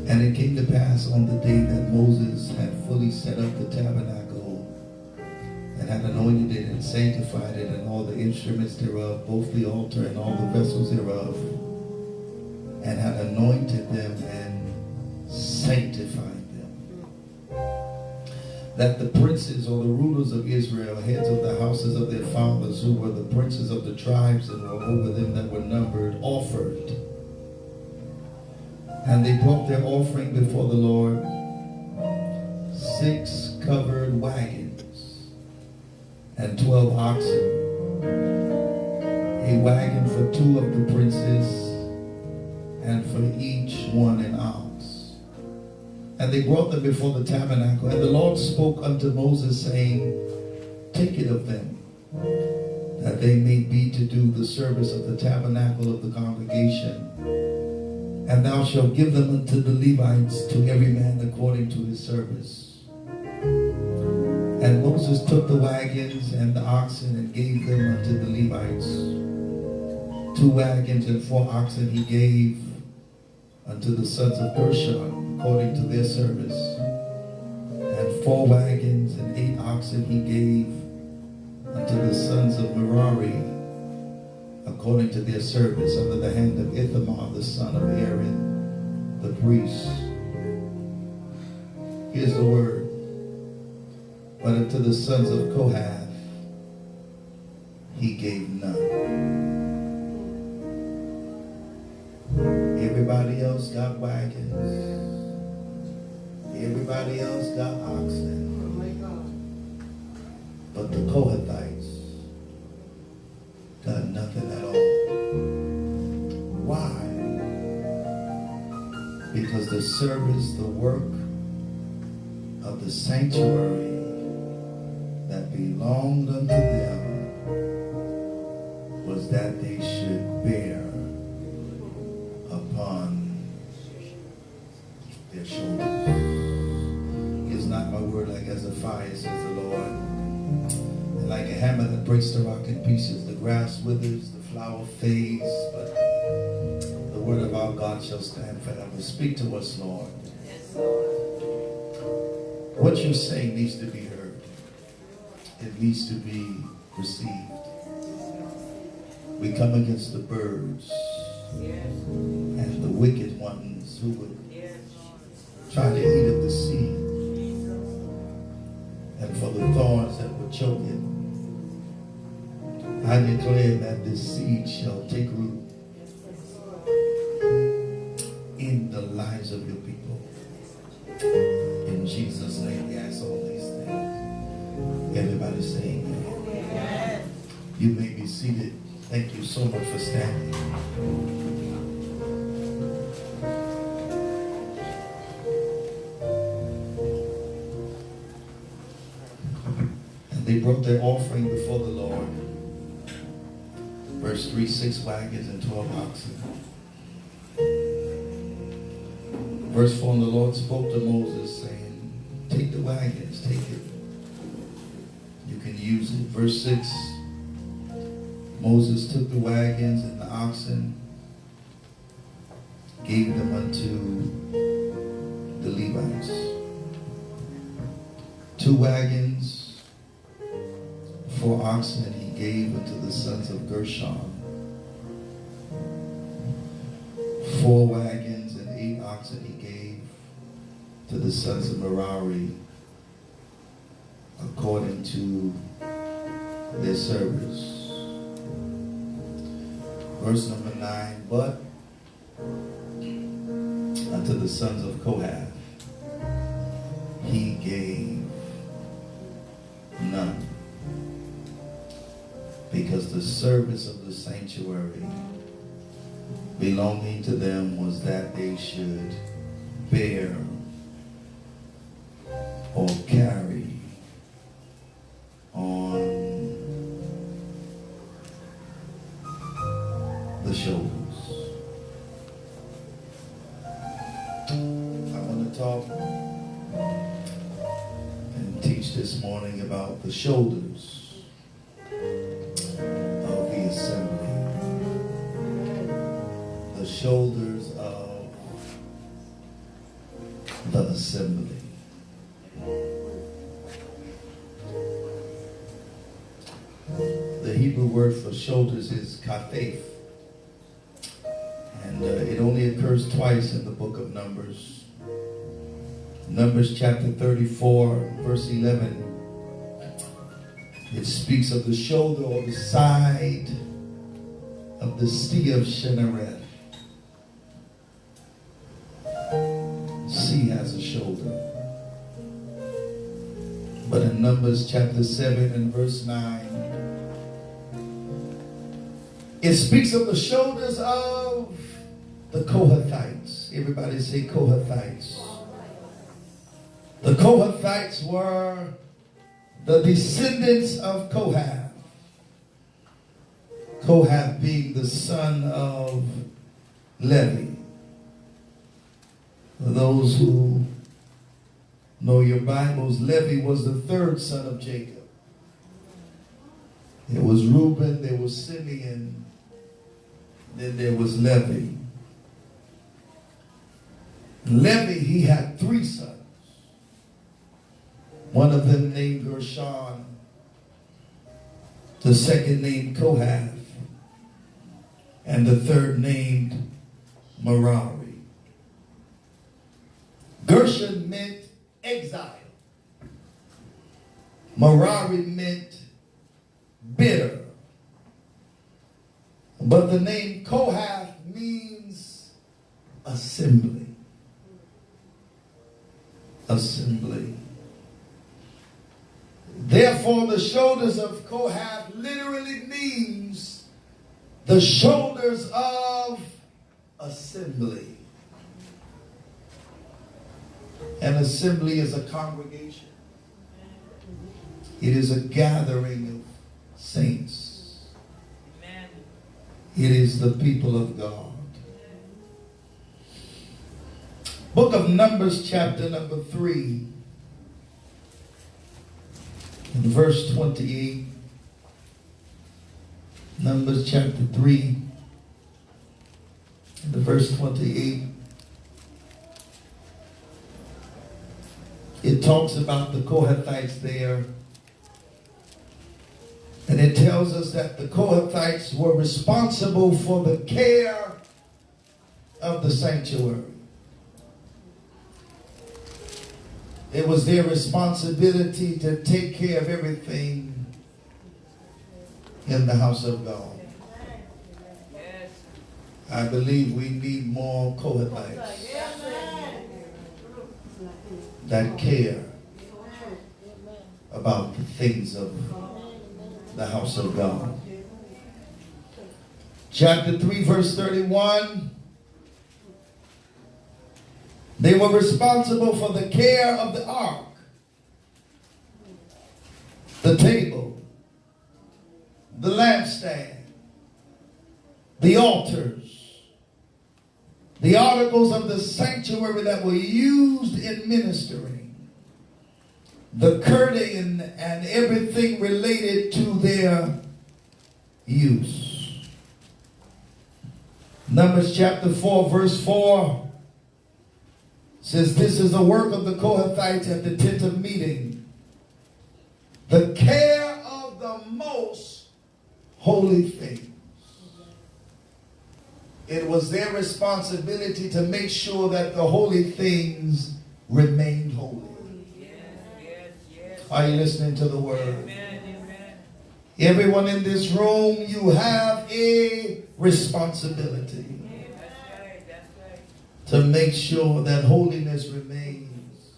And it came to pass on the day that Moses had fully set up the tabernacle and had anointed it and sanctified it and all the instruments thereof, both the altar and all the vessels thereof, and had anointed them and sanctified them, that the princes or the rulers of Israel, heads of the houses of their fathers, who were the princes of the tribes and were over them that were numbered, offered. And they brought their offering before the Lord, 6 covered wagons and 12 oxen, a wagon for 2 of the princes, and for each one an ox. And they brought them before the tabernacle. And the Lord spoke unto Moses, saying, take it of them, that they may be to do the service of the tabernacle of the congregation. And thou shalt give them unto the Levites, to every man according to his service. And Moses took the wagons and the oxen and gave them unto the Levites. 2 wagons and 4 oxen he gave unto the sons of Gershon according to their service. And 4 wagons and 8 oxen he gave unto the sons of Merari according to their service, under the hand of Ithamar, the son of Aaron, the priest. Here's the word. But unto the sons of Kohath, he gave none. Everybody else got wagons. Everybody else got oxen. But the Kohathites got nothing at all. Why? Because the service, the work of the sanctuary that belonged unto them was that they should bear upon their shoulders. Is not my word like as a fire, says the Lord, and like a hammer that breaks the rock in pieces. The grass withers, the flower fades, but the word of our God shall stand forever. Speak to us, Lord. What you're saying needs to be heard. It needs to be received. We come against the birds and the wicked ones who would try to eat of the seed, and for the thorns that would choke it. I declare that this seed shall take root in the lives of your people. In Jesus' name we ask all these things. Everybody say amen. You may be seated. Thank you so much for standing. And they brought their offering before the Lord. Verse 3, 6 wagons and 12 oxen. Verse 4, and the Lord spoke to Moses, saying, take the wagons, take it. You can use it. Verse 6, Moses took the wagons and the oxen, gave them unto the Levites. 2 wagons, 4 oxen he gave unto the sons of Gershon. 4 wagons and 8 oxen he gave to the sons of Merari according to their service. Verse number 9, but unto the sons of Kohath he gave none, because the service of the sanctuary belonging to them was that they should bear or carry on the shoulders. I want to talk and teach this morning about the shoulders of the assembly. The shoulders of the assembly. The Hebrew word for shoulders is kathef. And it only occurs twice in the book of Numbers. Numbers chapter 34, verse 11. It speaks of the shoulder or the side of the sea of Shinareth. Sea has a shoulder. But in Numbers chapter 7 and verse 9, it speaks of the shoulders of the Kohathites. Everybody say Kohathites. The Kohathites were the descendants of Kohath. Kohath being the son of Levi. For those who know your Bibles, Levi was the third son of Jacob. There was Reuben, there was Simeon, then there was Levi. Levi, he had three sons. One of them named Gershon, the second named Kohath, and the third named Merari. Gershon meant exile. Merari meant bitter. But the name Kohath means assembly. Assembly. Therefore, the shoulders of Kohath literally means the shoulders of assembly. An assembly is a congregation. It is a gathering of saints. Amen. It is the people of God. Book of Numbers chapter number 3. In verse 28, Numbers chapter 3, and the verse 28, it talks about the Kohathites there. And it tells us that the Kohathites were responsible for the care of the sanctuary. It was their responsibility to take care of everything in the house of God. I believe we need more Kohathites that care about the things of the house of God. Chapter 3, verse 31. They were responsible for the care of the ark, the table, the lampstand, the altars, the articles of the sanctuary that were used in ministering, the curtain and everything related to their use. Numbers chapter 4, verse 4 says, this is the work of the Kohathites at the tent of meeting, the care of the most holy things. It was their responsibility to make sure that the holy things remained holy. Are you listening to the word? Amen, amen. Everyone in this room, you have a responsibility to make sure that holiness remains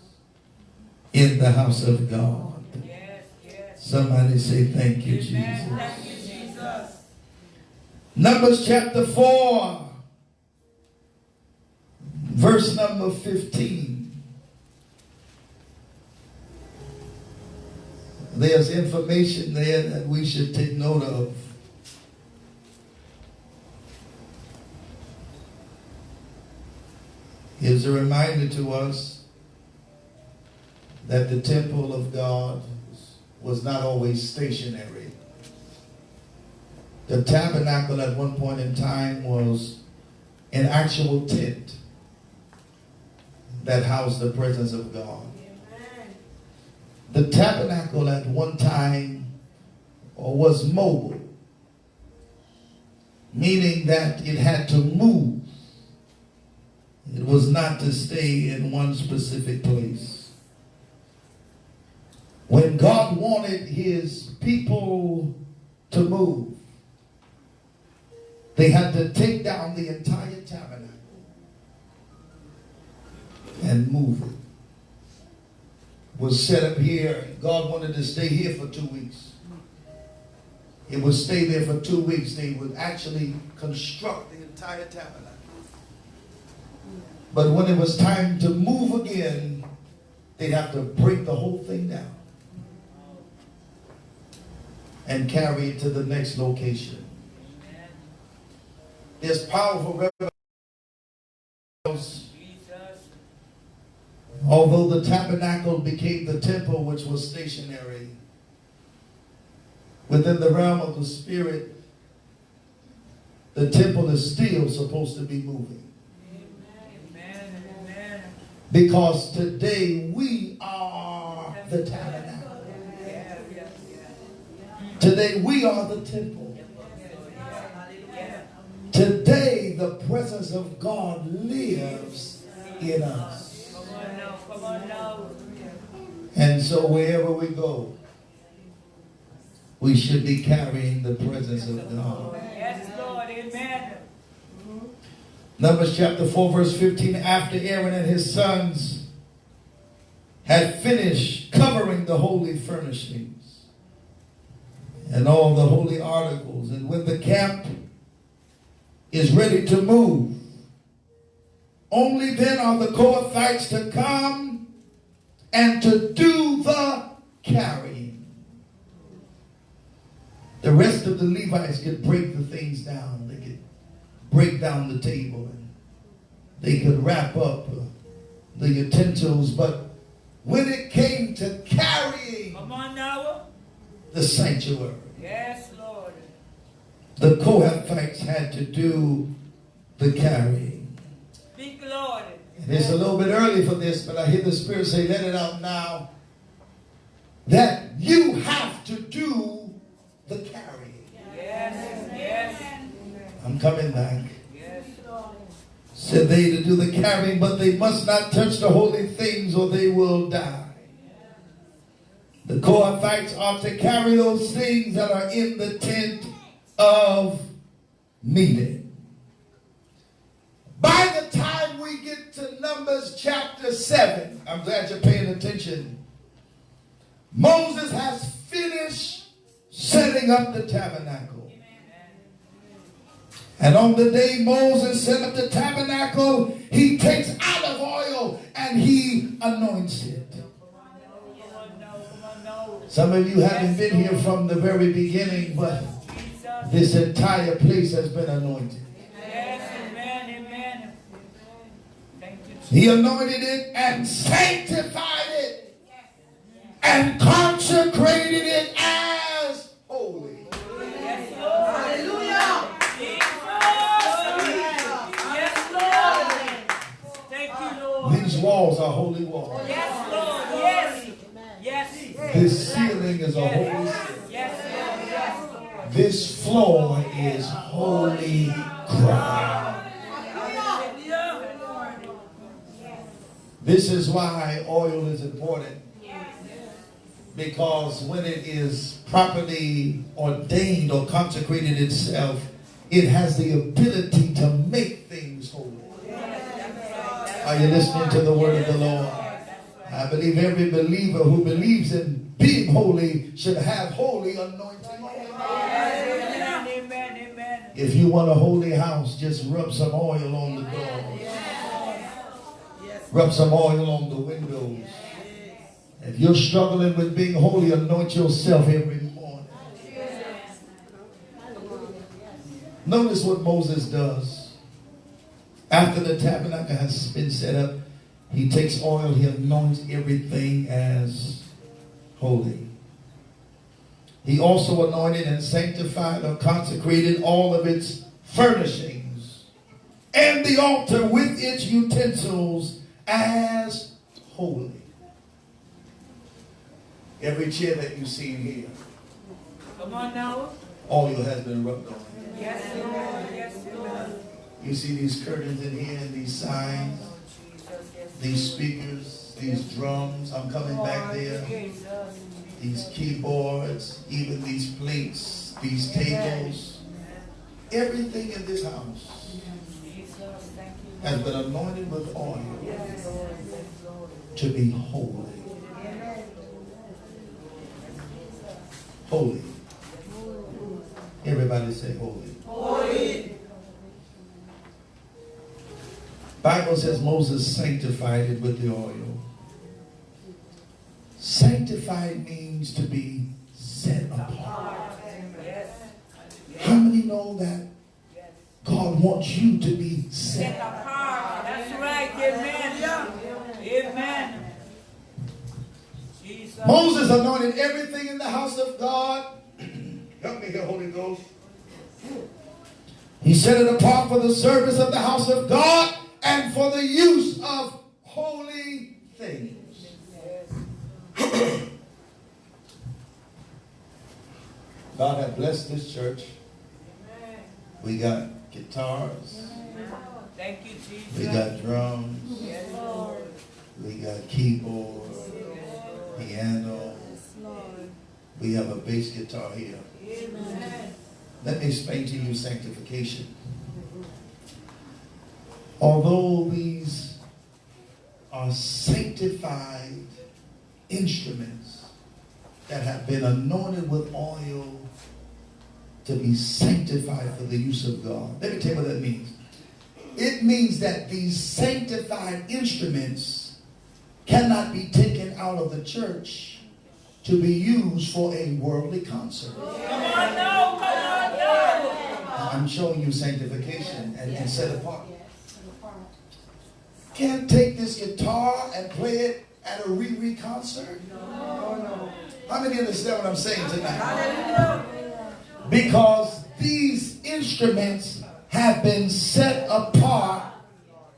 in the house of God. Yes, yes. Somebody say thank you, Jesus. Thank you, Jesus. Numbers chapter 4, verse number 15. There's information there that we should take note of. It's a reminder to us that the temple of God was not always stationary. The tabernacle at one point in time was an actual tent. that housed the presence of God. The tabernacle at one time was mobile, meaning that it had to move. It was not to stay in one specific place. When God wanted his people to move, they had to take down the entire tabernacle and move it. It was set up here. God wanted to stay here for 2 weeks. It would stay there for 2 weeks. They would actually construct the entire tabernacle. But when it was time to move again, they'd have to break the whole thing down and carry it to the next location. There's powerful revelations. Although the tabernacle became the temple, which was stationary, within the realm of the spirit, the temple is still supposed to be moving. Amen. Because today we are the tabernacle. Today we are the temple. Today the presence of God lives in us. And so wherever we go, we should be carrying the presence of God. Yes, Lord. Amen. Numbers chapter 4 verse 15. After Aaron and his sons had finished covering the holy furnishings and all the holy articles, and when the camp is ready to move, only then are the Kohathites to come and to do the carrying. The rest of the Levites could break the things down. They could break down the table, and they could wrap up the utensils. But when it came to carrying the sanctuary, yes, Lord, the Kohathites had to do the carrying. Speak, Lord. And it's a little bit early for this, but I hear the Spirit say, let it out now, that you have to do the carrying. Yes, yes. I'm coming back. Yes. Said they to do the carrying, but they must not touch the holy things or they will die. The Kohathites are to carry those things that are in the tent of meeting. By the time we get to Numbers chapter 7, I'm glad you're paying attention, Moses has finished setting up the tabernacle. And on the day Moses set up the tabernacle, he takes olive oil and he anoints it. Some of you haven't been here from the very beginning, but this entire place has been anointed. He anointed it and sanctified it and consecrated it as holy. Yes, Lord. Hallelujah. Yes, Lord. Thank you, Lord. These walls are holy walls. Yes, Lord. Yes. Yes. This ceiling is a holy ceiling. Yes, Lord. This floor is holy ground. This is why oil is important. Because when it is properly ordained or consecrated itself, it has the ability to make things holy. Are you listening to the word of the Lord? I believe every believer who believes in being holy should have holy anointing. If you want a holy house, just rub some oil on the door. Rub some oil on the windows. If you're struggling with being holy, anoint yourself every morning. Notice what Moses does. After the tabernacle has been set up, he takes oil, he anoints everything as holy. He also anointed and sanctified or consecrated all of its furnishings and the altar with its utensils as holy. Every chair that you see in here, Come on now. oil has been rubbed on. Yes, Lord. Yes, Lord. You see these curtains in here and these signs, these speakers, these drums. I'm coming back there. These keyboards, even these plates, these tables. Everything in this house has been anointed with oil to be holy. Holy. Everybody say holy. Holy. Bible says Moses sanctified it with the oil. Sanctified means to be set apart. How many know that God wants you to be set apart? That's right. Amen. Amen. Jesus. Moses anointed everything in the house of God. Help me here, Holy Ghost. He set it apart for the service of the house of God and for the use of holy things. God has blessed this church. We got guitars. Thank you, Jesus. We got drums. Yes, Lord. We got keyboards, piano. We have a bass guitar here. Amen. Let me explain to you sanctification. Although these are sanctified instruments that have been anointed with oil to be sanctified for the use of God. Let me tell you what that means. It means that these sanctified instruments cannot be taken out of the church to be used for a worldly concert. Come on now, come on now. I'm showing you sanctification and set apart. Can't take this guitar and play it at a Riri concert. No. How many understand what I'm saying tonight? Because these instruments have been set apart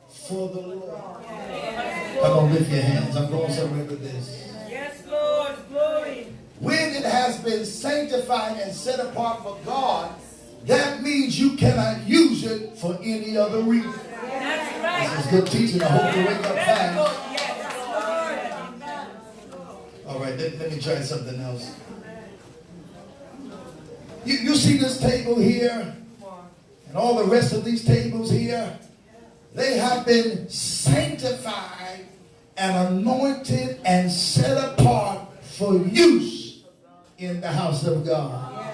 for the Lord. Come on, lift your hands. I'm going somewhere with this. Yes, Lord. Glory. When it has been sanctified and set apart for God, that means you cannot use it for any other reason. That's right. This is good teaching. I hope you wake up fast. Yes, All right, let me try something else. You see this table here and all the rest of these tables here, they have been sanctified and anointed and set apart for use in the house of God.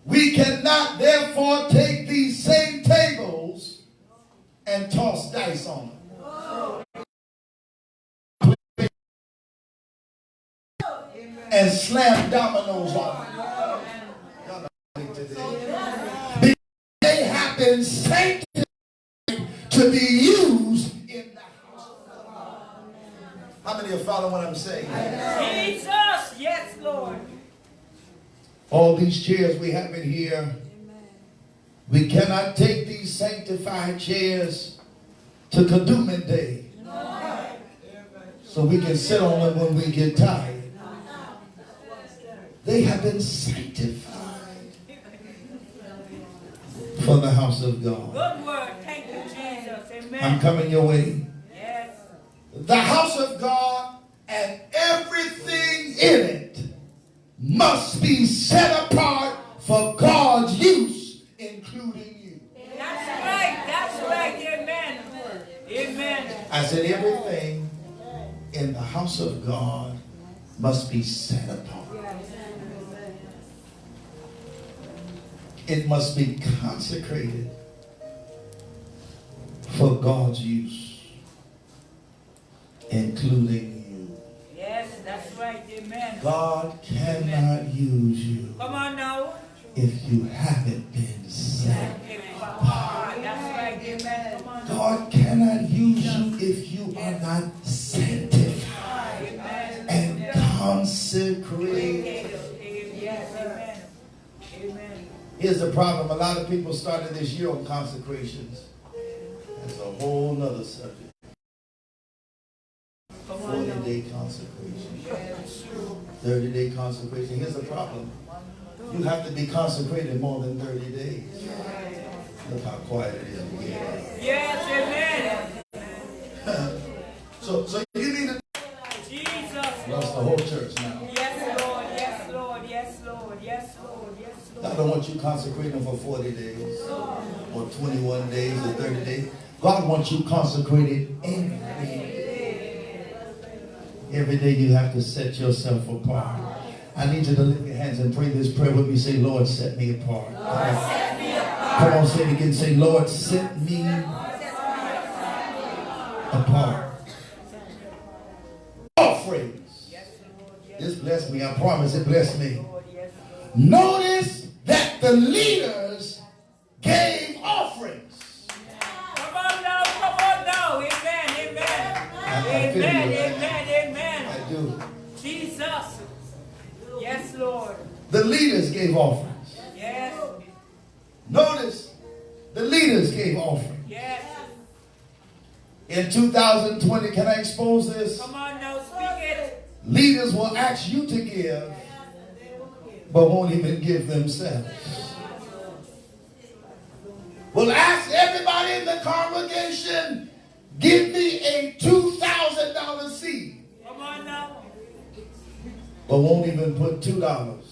We cannot therefore take these same tables and toss dice on them and slam dominoes on them. They have been sanctified to be used in the house of God. How many are following what I'm saying? Jesus. Yes, Lord. All these chairs we have in here, we cannot take these sanctified chairs to Kadooman Day so we can sit on them when we get tired. They have been sanctified for the house of God. Good word. Thank you, Jesus. Amen. I'm coming your way. Yes. The house of God and everything in it must be set apart for God's use, including you. That's right. That's right. Amen. Amen. I said everything in the house of God must be set apart. It must be consecrated for God's use, including you. Yes, that's right. Amen. God cannot use you Come on now. if you haven't been set. That's right. Amen. Come on. God cannot use you if you are not sanctified and consecrated. Yes, amen. Amen. Here's the problem. A lot of people started this year on consecrations. That's a whole nother subject. 30-day consecration. 30-day consecration. Here's the problem. You have to be consecrated more than 30 days. Look how quiet it is. Yes, amen. So you need to... Jesus. Lost the whole church now. Yes, Lord. Yes, Lord. Yes, Lord. Yes, Lord. Yes, Lord. God don't want you consecrating for 40 days or 21 days or 30 days. God wants you consecrated every day. Every day you have to set yourself apart. I need you to lift your hands and pray this prayer with me. Say, Lord, set me apart. Come on, say it again. Say, Lord, set me apart. Offerings. This blessed me. I promise it blessed me. Notice that the leaders gave offerings. Come on now. Come on now. Amen. Amen. Amen. Amen. Amen. I do. Jesus. Yes, Lord. The leaders gave offerings. Yes. Notice, the leaders gave offerings. Yes. In 2020, can I expose this? Come on now. Speak it. Leaders will ask you to give, but won't even give themselves. Will ask everybody in the congregation, give me a $2,000 seed. Come on now. But won't even put $2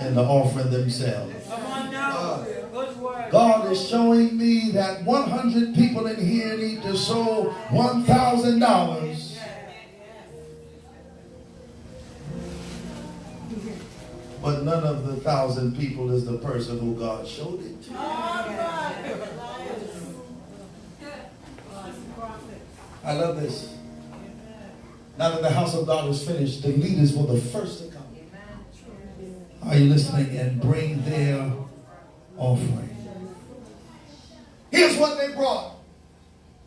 in the offering themselves. Come on now. Good word. God is showing me that 100 people in here need to sow $1,000. But none of the 1,000 people is the person who God showed it to. I love this. Now that the house of God is finished, the leaders were the first to come. Are you listening? And bring their offering. Here's what they brought.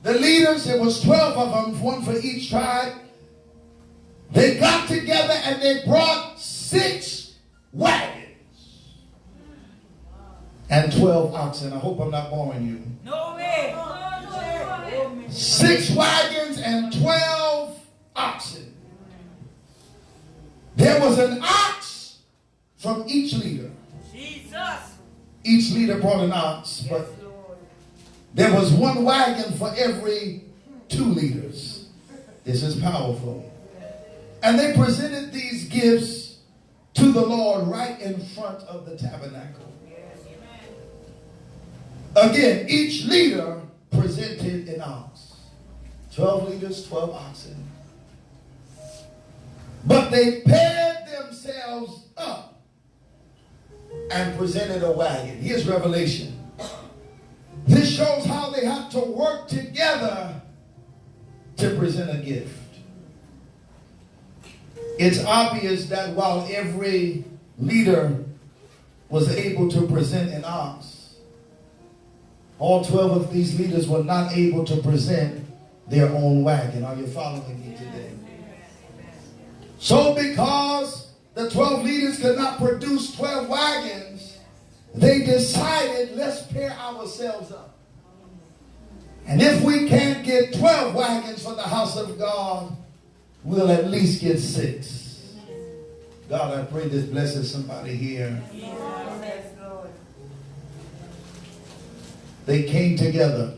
The leaders, there was 12 of them, one for each tribe. They got together and they brought 6 wagons and 12 oxen. I hope I'm not boring you. No way. 6 wagons and 12 oxen. There was an ox from each leader. Jesus. Each leader brought an ox, but there was 1 wagon for every 2 leaders. This is powerful. And they presented these gifts to the Lord right in front of the tabernacle. Again, each leader presented an ox. 12 leaders, 12 oxen. But they paired themselves up and presented a wagon. Here's Revelation. This shows how they have to work together to present a gift. It's obvious that while every leader was able to present an ox, all 12 of these leaders were not able to present their own wagon. Are you following me today? So because the 12 leaders could not produce 12 wagons, they decided, let's pair ourselves up. And if we can't get 12 wagons for the house of God, we'll at least get 6. God, I pray this blesses somebody here. They came together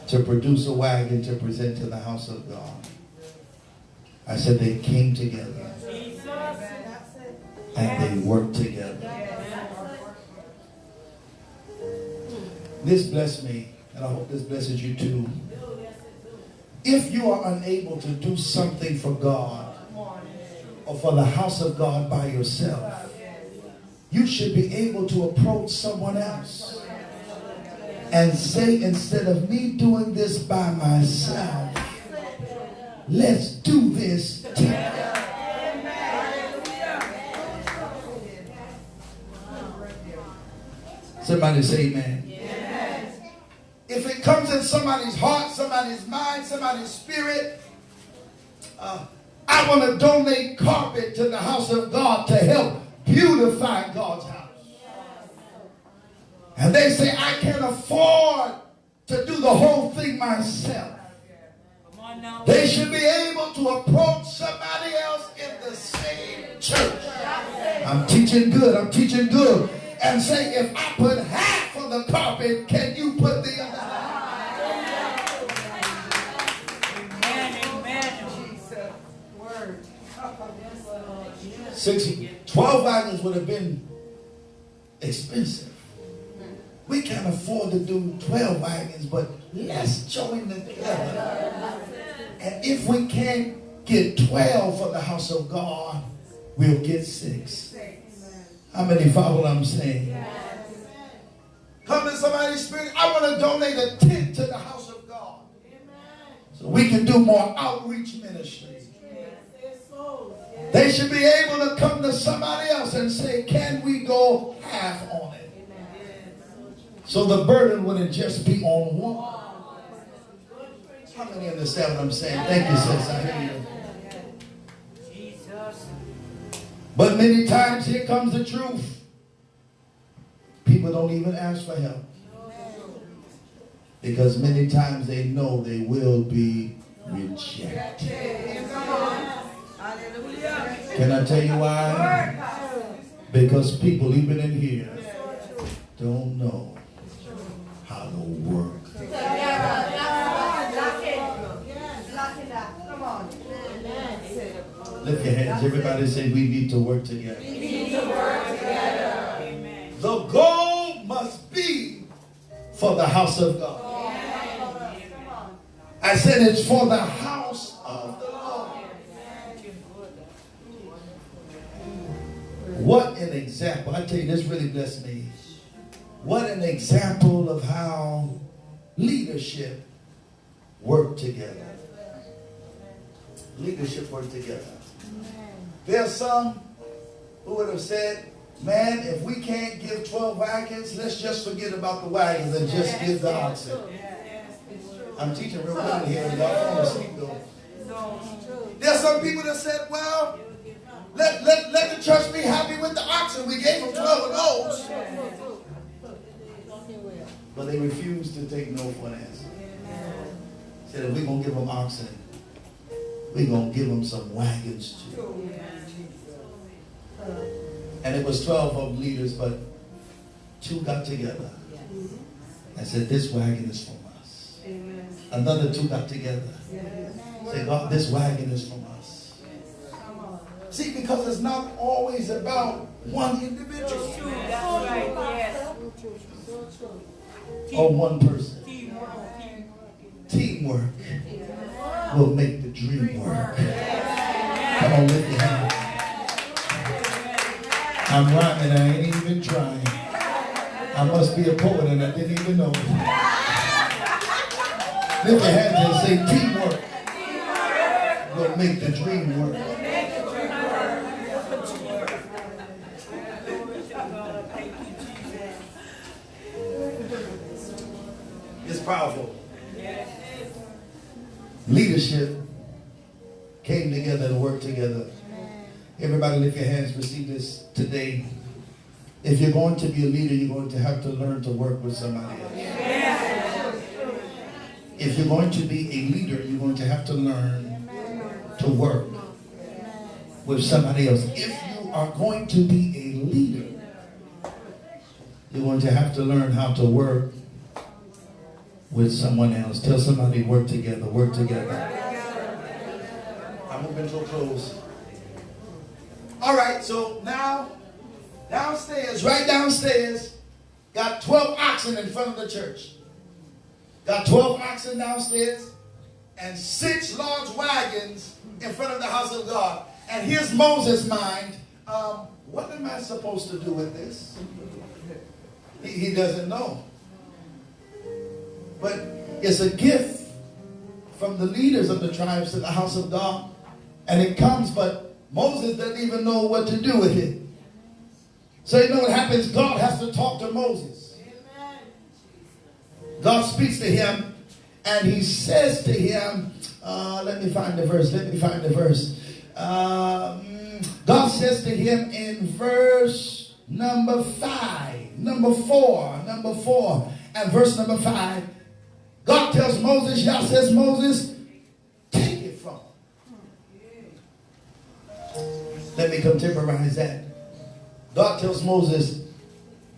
to produce a wagon to present to the house of God. I said they came together and they worked together. This blessed me, and I hope this blesses you too. If you are unable to do something for God or for the house of God by yourself, you should be able to approach someone else and say, instead of me doing this by myself, let's do this together. Somebody say amen. If it comes in somebody's heart, somebody's mind, somebody's spirit, I want to donate carpet to the house of God to help beautify God's house. And they say, I can't afford to do the whole thing myself. Come on now. They should be able to approach somebody else in the same church. I'm teaching good. I'm teaching good. And say, if I put half of the carpet, can you put the other half? Amen. Word. 12 wagons would have been expensive. We can't afford to do 12 wagons, but let's join them together. And if we can't get 12 for the house of God, we'll get 6. How many follow what I'm saying? Come to somebody's spirit. I want to donate a tenth to the house of God, so we can do more outreach ministry. They should be able to come to somebody else and say, can we go half on it? So the burden wouldn't just be on one. How many understand what I'm saying? Thank you, sis. I hear you. Jesus. But many times, here comes the truth. People don't even ask for help. Because many times they know they will be rejected. Can I tell you why? Because people, even in here, don't know how to work. Lift your hands. Everybody say, we need to work together. We need to work together. Amen. The goal must be for the house of God. I said it's for the house of the Lord. What an example. I tell you, this really blessed me. What an example of how leadership work together. Leadership work together. There's some who would have said, man, if we can't give 12 wagons, let's just forget about the wagons and just give the oxen. I'm teaching real good here. Y'all falling asleep though. There's some people that said, well, let the church be happy with the oxen. We gave them 12 of those. But they refused to take no for an answer. Said, if we're going to give them oxen, we're going to give them some wagons too. And it was 12 of them leaders, but 2 got together and said, this wagon is from us. Another 2 got together. Say, God, this wagon is from us. See, because it's not always about one individual That's right. Yes. or one person. Teamwork. Teamwork will make the dream work. Come on, lift your hand. I'm rhyming, I ain't even trying. I must be a poet and I didn't even know it. Lift your hands and say, teamwork will make the dream work. It's powerful. Leadership came together and worked together. Everybody lift your hands, receive this today. If you're going to be a leader, you're going to have to learn to work with somebody else. If you're going to be a leader, you're going to have to learn to work with somebody else. If you are going to be a leader, you're going to have to learn how to work with someone else. Tell somebody, work together, work together. I'm moving to a close. All right, so now, downstairs, right downstairs, got 12 oxen in front of the church. Got 12 oxen downstairs and 6 large wagons in front of the house of God. And here's Moses' mind. What am I supposed to do with this? He doesn't know. But it's a gift from the leaders of the tribes to the house of God. And it comes, but Moses doesn't even know what to do with it. So you know what happens? God has to talk to Moses. God speaks to him and he says to him, let me find the verse. God says to him in verse number 4, and verse number 5, God tells Moses, Yah says, Moses, take it from them. Let me contemporize that. God tells Moses,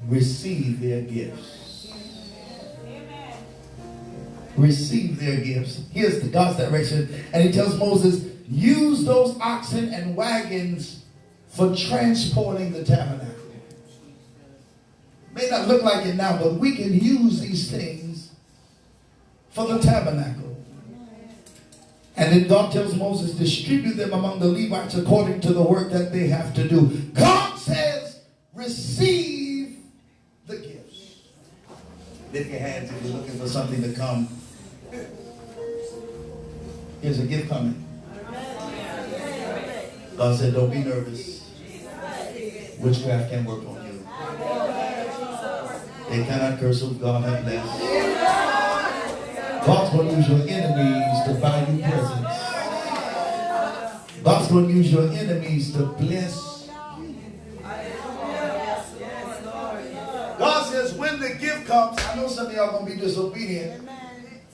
receive their gifts. Receive their gifts. Here's the God's direction. And he tells Moses, use those oxen and wagons for transporting the tabernacle. May not look like it now, but we can use these things for the tabernacle. And then God tells Moses, distribute them among the Levites according to the work that they have to do. God says, receive the gifts. Lift your hands if you're looking for something to come. Here's a gift coming. God said, don't be nervous. Witchcraft can work on you. They cannot curse who God has blessed. God's going to use your enemies to buy you presents. God's going to use your enemies to bless you. God says when the gift comes, I know some of y'all going to be disobedient.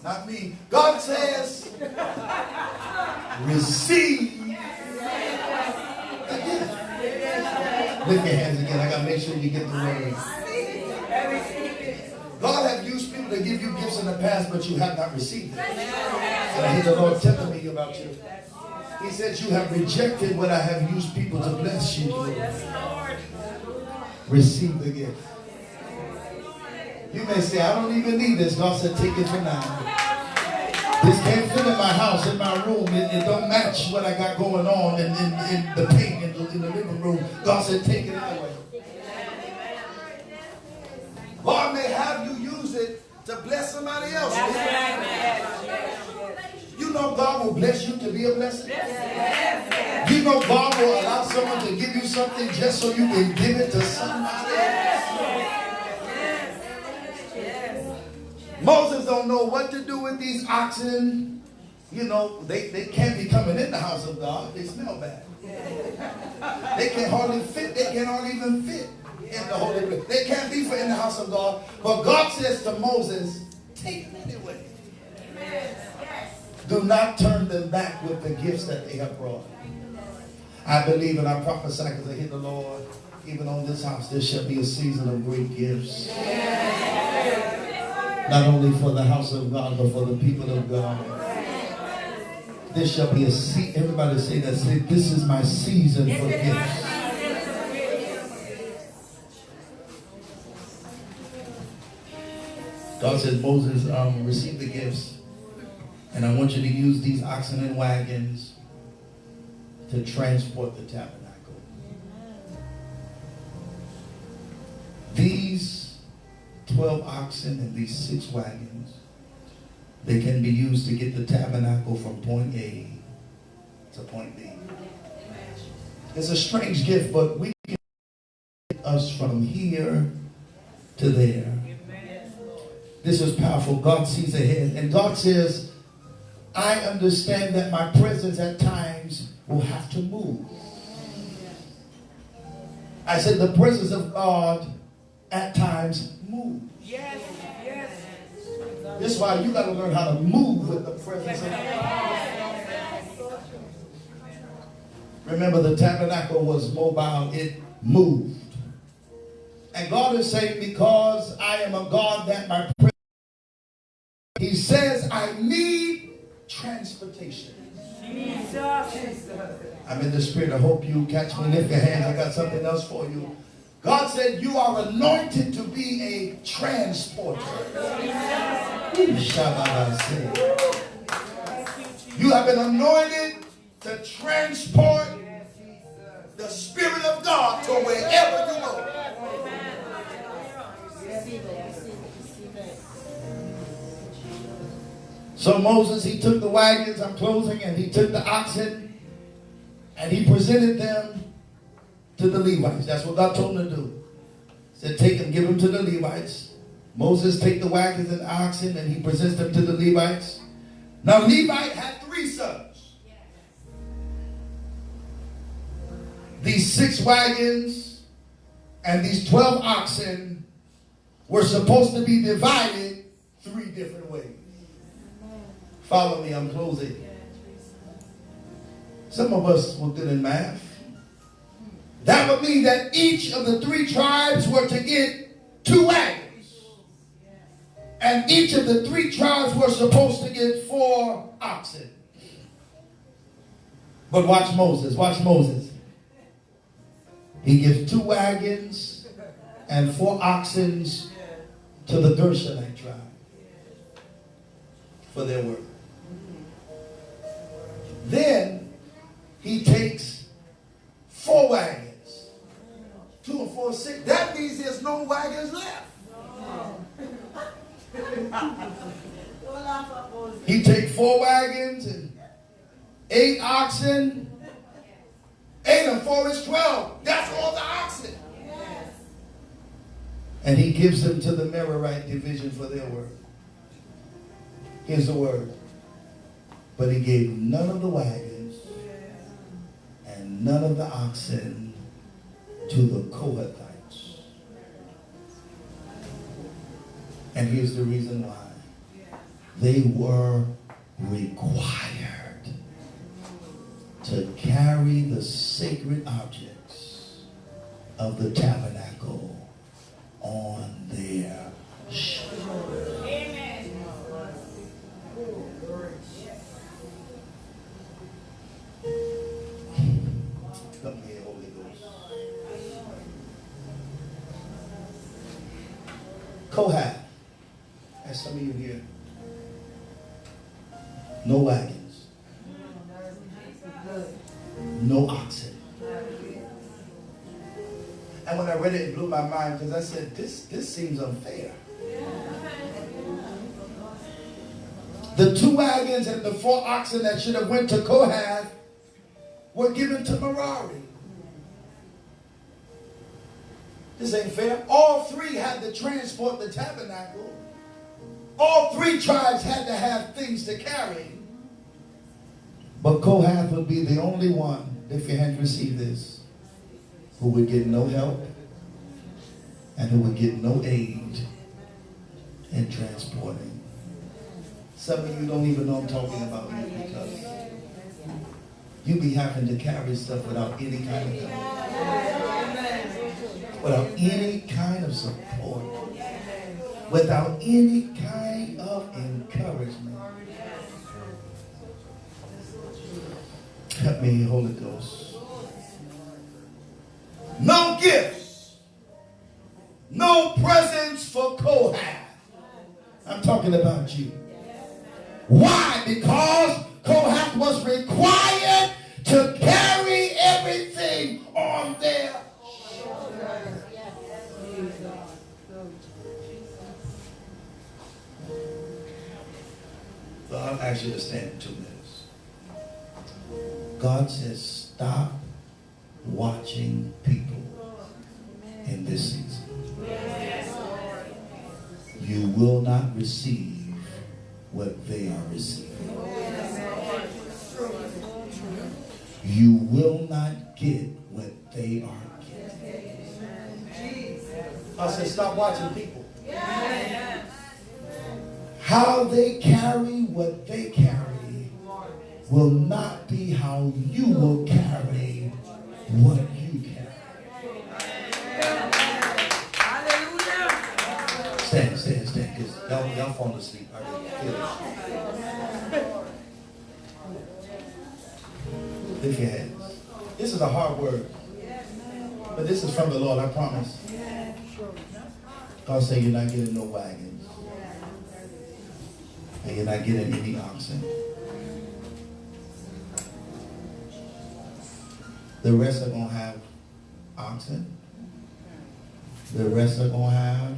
Not me. God says, receive the gift. Lift your hands again. I got to make sure you get the word. God has used people to give you gifts in the past, but you have not received it. And I hear the Lord telling me about you. He says you have rejected what I have used people to bless you with. Receive the gift. You may say, I don't even need this. God said, take it for now. This can't fit in my house, in my room. It don't match what I got going on in the paint in the living room. God said, take it away. God may have you use it to bless somebody else. You know God will bless you to be a blessing. You know God will allow someone to give you something just so you can give it to somebody else. Moses don't know what to do with these oxen. You know, they can't be coming in the house of God. They smell bad. They can hardly fit. They cannot even fit in the Holy Place. They can't be in the house of God. But God says to Moses, take them anyway. Do not turn them back with the gifts that they have brought. I believe and I prophesy because I hear the Lord, even on this house, there shall be a season of great gifts. Not only for the house of God, but for the people of God. There shall be a season. Everybody say that. Say, this is my season for gifts. God says, Moses, receive the gifts. And I want you to use these oxen and wagons to transport the tabernacle. These 12 oxen and these 6 wagons, they can be used to get the tabernacle from point A to point B. It's a strange gift, but we can get us from here to there. This is powerful. God sees ahead. And God says, I understand that my presence at times will have to move. I said the presence of God at times moves. Yes, yes. This is why you got to learn how to move with the presence of God. Remember, the tabernacle was mobile. It moved. And God is saying, because I am a God that my presence, He says, I need transportation. Jesus. I'm in the spirit. I hope you catch me. Lift your hands. I got something else for you. God said you are anointed to be a transporter. You have been anointed to transport the Spirit of God to wherever you go. So Moses, he took the wagons, I'm closing, and he took the oxen, and he presented them to the Levites. That's what God told him to do. He said, take them, give them to the Levites. Moses take the wagons and oxen, and he presents them to the Levites. Now Levi had 3 sons. These 6 wagons and these 12 oxen were supposed to be divided 3 different ways. Follow me, I'm closing. Some of us were good in math. That would mean that each of the 3 tribes were to get 2 wagons. And each of the 3 tribes were supposed to get 4 oxen. But watch Moses, watch Moses. He gives 2 wagons and 4 oxen to the Gershonite tribe for their work. Then he takes 4 wagons. 2 and 4 is 6. That means there's no wagons left. He takes 4 wagons and 8 oxen. 8 and 4 is 12. That's all the oxen. And he gives them to the Merarite division for their work. Here's the word. But he gave none of the wagons and none of the oxen to the Kohathites. And here's the reason why. They were required to carry the sacred objects of the tabernacle on their shoulders. Amen. Come here, Holy Ghost. Kohath. That's some of you here. No wagons. No oxen. And when I read it, it blew my mind because I said, this seems unfair. The 2 wagons and the 4 oxen that should have went to Kohath were given to Merari. This ain't fair. All 3 had to transport the tabernacle. All 3 tribes had to have things to carry. But Kohath would be the only one, if you hadn't received this, who would get no help and who would get no aid in transporting. Some of you don't even know I'm talking about you because you be having to carry stuff without any kind of help, without any kind of support, without any kind of encouragement. Help me, Holy Ghost. No gifts. No presents for Kohath. I'm talking about you. Why? Because Kohath was required to carry everything on their shoulders. So I'll ask you to stand in 2 minutes. God says, stop watching people in this season. You will not receive what they are receiving. You will not get what they are getting. I said, stop watching people. How they carry what they carry will not be how you will carry what you carry. Stand, because y'all fall asleep. I really feel it. Lift your hands. This is a hard word, but this is from the Lord, I promise. God said you're not getting no wagons, and you're not getting any oxen. The rest are going to have oxen. The rest are going to have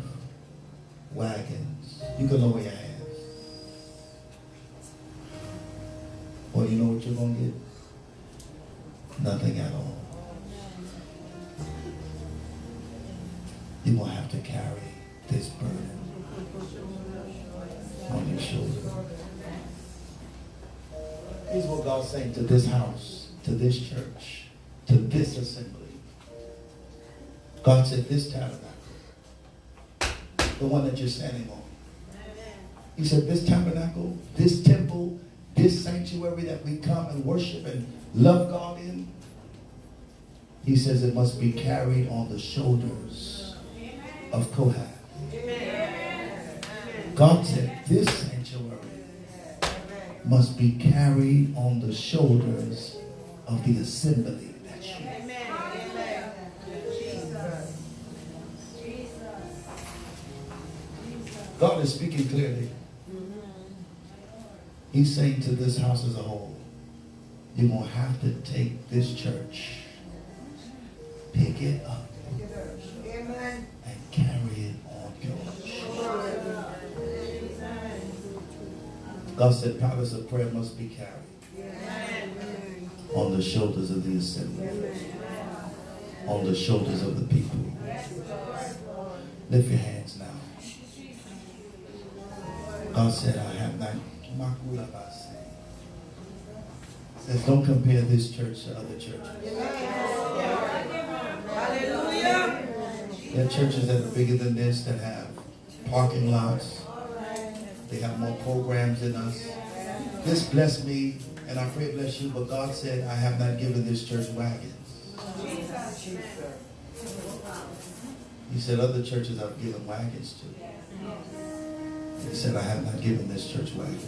wagons. You can lower your hands. Well, you know what you're going to get? Nothing at all. You're going to have to carry this burden on your shoulder. Here's what God's saying to this house, to this church, to this assembly. God said this tabernacle, the one that you're standing on, He said, this tabernacle, this temple, this sanctuary that we come and worship and love God in, he says it must be carried on the shoulders of Kohath. God said this sanctuary must be carried on the shoulders of the assembly. That's you. God is speaking clearly. He's saying to this house as a whole, you're going to have to take this church, pick it up, and carry it on your shoulders. God said palace of prayer must be carried on the shoulders of the assembly, on the shoulders of the people. Lift your hands now. God said, I have not. Says, don't compare this church to other churches. Hallelujah. There are churches that are bigger than this, that have parking lots. They have more programs than us. This blessed me, and I pray it bless you, but God said, I have not given this church wagons. He said, other churches I've given wagons to. He said, I have not given this church wagons.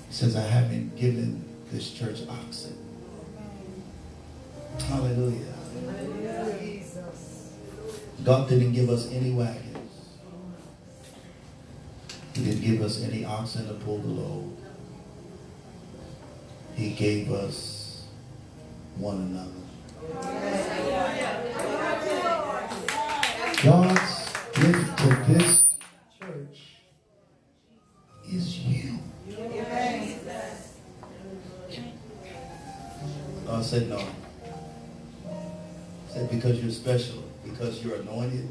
He says, I haven't given this church oxen. Hallelujah. God didn't give us any wagons. He didn't give us any oxen to pull the load. He gave us one another. God's gift to this church is you. God said no. He said because you're special, because you're anointed,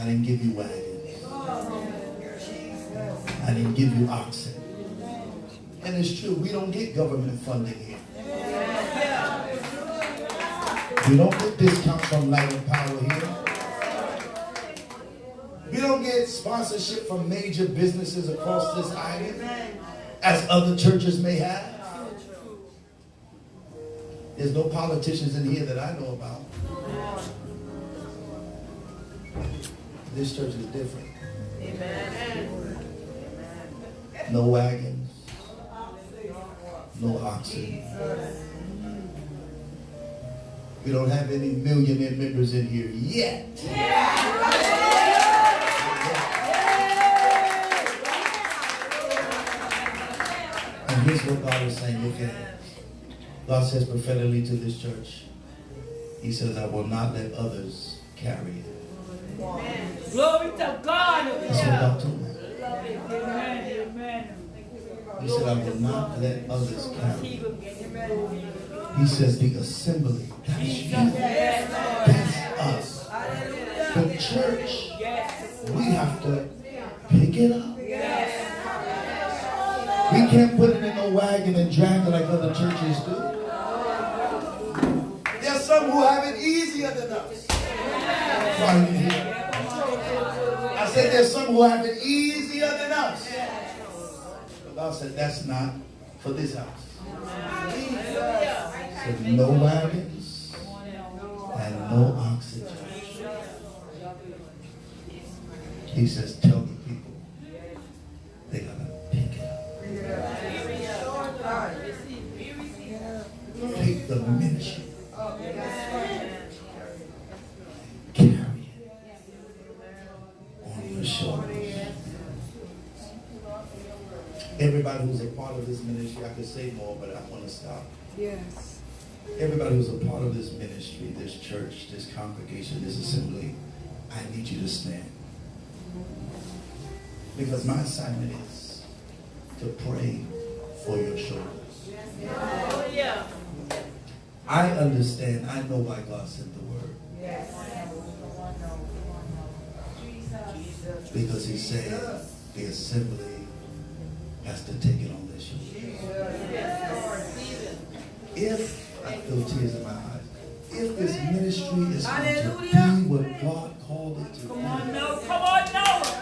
I didn't give you wagons. I didn't give you oxen. And it's true, we don't get government funding here. We don't get discounts from Light and Power here. We don't get sponsorship from major businesses across this island, as other churches may have. There's no politicians in here that I know about. This church is different. No wagons, no oxen. We don't have any millionaire members in here yet. And here's what God is saying. Look at it. God says prophetically to this church, he says, I will not let others carry it. Glory to God. That's what God told me. Amen. He said, I will not let others carry it. He says, the assembly, that's you. That's us. The church, we have to pick it up. We can't put it in a wagon and drag it like other churches do. There's some who have it easier than us. I said there's some who have it easier than us. But God said that's not for this house. He said no wagons and no oxygen. He says tell the people they gotta pick it up. Take the ministry. Carry it on your shoulders. Everybody who's a part of this ministry, I could say more, but I want to stop. Yes. Everybody who's a part of this ministry, this church, this congregation, this assembly, I need you to stand. Because my assignment is to pray for your shoulders. I understand. I know why God sent the word. Because he said the assembly has to take it on their shoulders. If, I feel tears in my eyes, if this ministry is going to be what God called it to be, Come on now.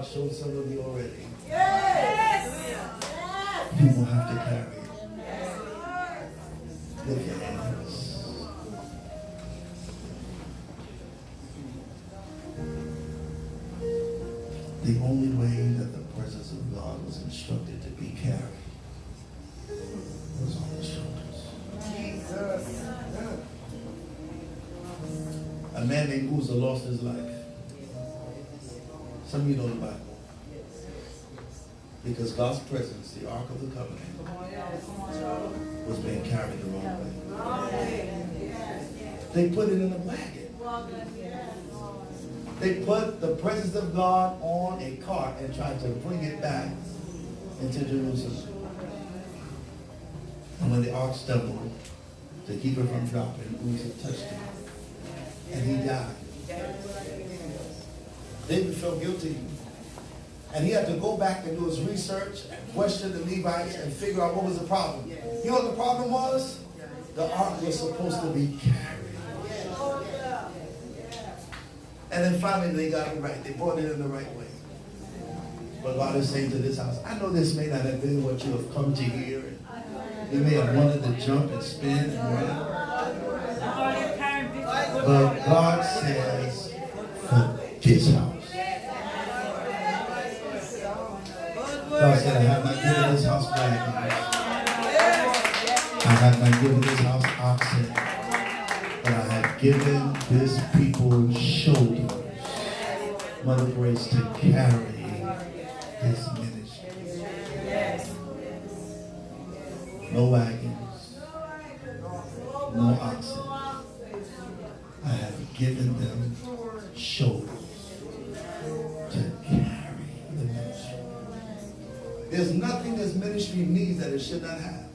God showed some of you already. Yes. You will have to carry it. Lift your hands. The only way that the presence of God was instructed to be carried was on the shoulders. Jesus. A man named Uzzah lost his life. Some of you know the Bible. Because God's presence, the Ark of the Covenant, was being carried the wrong way. They put it in a wagon. They put the presence of God on a cart and tried to bring it back into Jerusalem. And when the ark stumbled, to keep it from dropping, Uzzah touched him. And he died. David felt guilty. And he had to go back and do his research and question the Levites and figure out what was the problem. You know what the problem was? The ark was supposed to be carried. And then finally they got it right. They brought it in the right way. But God is saying to this house, I know this may not have been what you have come to hear. You may have wanted to jump and spin and run. But God says, for this house. God said, I have not given this house wagons. I have not given this house oxen. But I have given this people shoulders, Mother Grace, to carry this ministry. No wagons, no oxen. I have given them shoulders to carry the ministry. There's nothing this ministry needs that it should not have.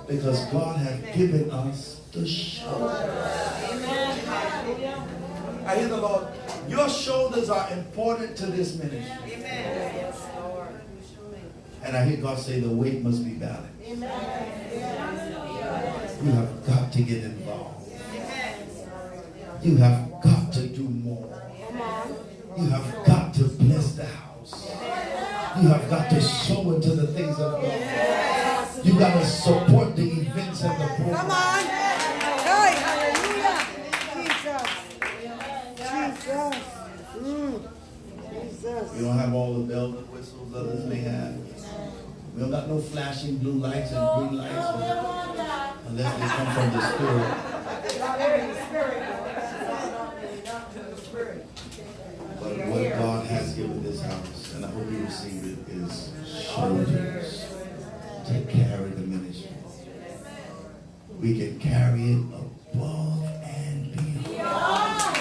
Because God has given us the shoulders. I hear the Lord. Your shoulders are important to this ministry. And I hear God say the weight must be balanced. You have got to get involved. You have got to do more. You have got to bless the house. You have got to sow into the things of God. You got to support the events and the programs. Come on. Hey, hallelujah. Jesus. Jesus. We don't have all the bells and whistles others may have. We don't got no flashing blue lights and green lights unless they come from the Spirit. But what God has given this house, and I hope you receive it, is shoulders to carry the ministry. We can carry it above and beyond.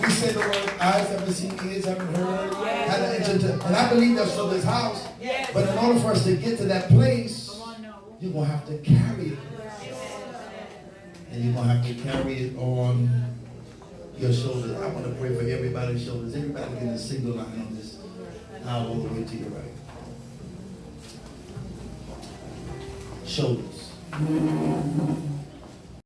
We say the word eyes haven't seen, ears haven't heard, and I believe that's for this house. But in order for us to get to that place, you're going to have to carry it. And you're going to have to carry it on your shoulders. I want to pray for everybody's shoulders. Everybody get a single line on this aisle all the way to your right. Shoulders.